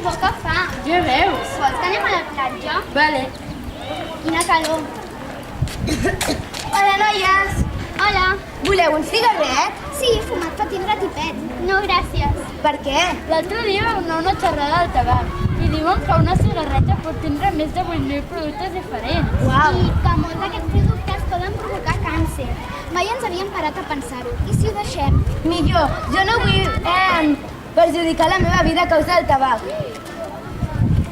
bo que fa. Ja veus? Vols que anem a la platja? Vale. Quina calor. Hola, noies. Hola. Voleu un cigarret? Sí, he fumat fa tindre tipet. No, gràcies. Per què? L'altre dia vam anar a una xerrada del tabac i diuen que una cigarreta pot tindre més de 8.000 productes diferents. Uau! I que molts d'aquests productes poden provocar càncer. Mai ens havíem parat a pensar-ho. I si ho deixem? Millor, jo no vull perjudicar la meva vida a causa del tabac.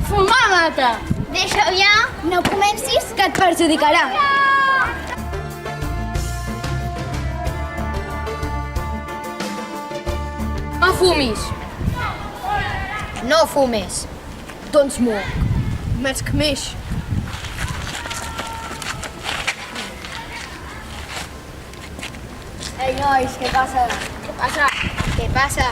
Fumar mata! Deixa-ho ja. No comencis. Que et perjudicarà. No fumis. No fumes. Don't smoke. Més que més. Ei, nois, què passa? Què passa? Què passa?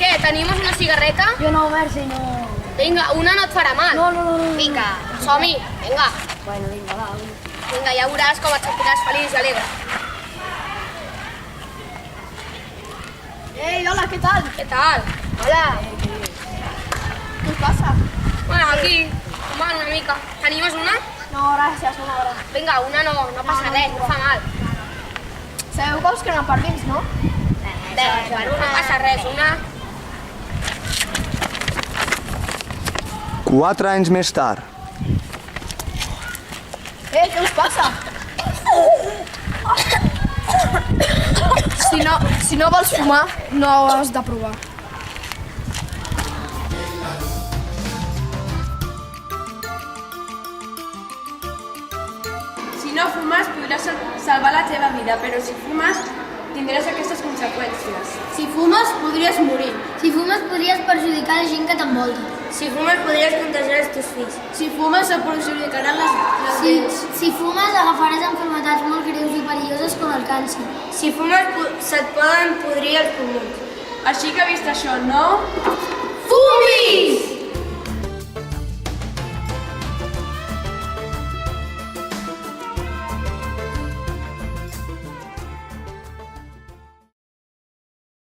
Què, tenim una cigarreta? Jo no, merci, no... Vinga, una no et farà mal. No. Vinga, som-hi. Vinga. Bueno, vinga, va. Vinga, ja veuràs com et sentiràs feliç i alegre. Ei, hola, què tal? Què tal? Hola. Què passa? Bueno, aquí, fumant una mica. T'animes una? No, gràcies, una hora. Vinga, una no passa res, no fa mal. Sabeu que us crema per dins, no? Bueno, no passa res, una... 4 anys més tard. Què us passa? Si no vols fumar, no ho has de provar. Si no fumes, podràs salvar la teva vida, però si fumes, tindràs aquestes conseqüències. Si fumes, podries morir. Si fumes podries perjudicar la gent que t'envolta. Si fumes podries contagiar els teus fills. Si fumes, et perjudicaran les dents. Si fumes agafaràs malalties molt greus i perilloses com el càncer. Si fumes se't poden podrir els pulmons. Així que vist això, no? Fumis!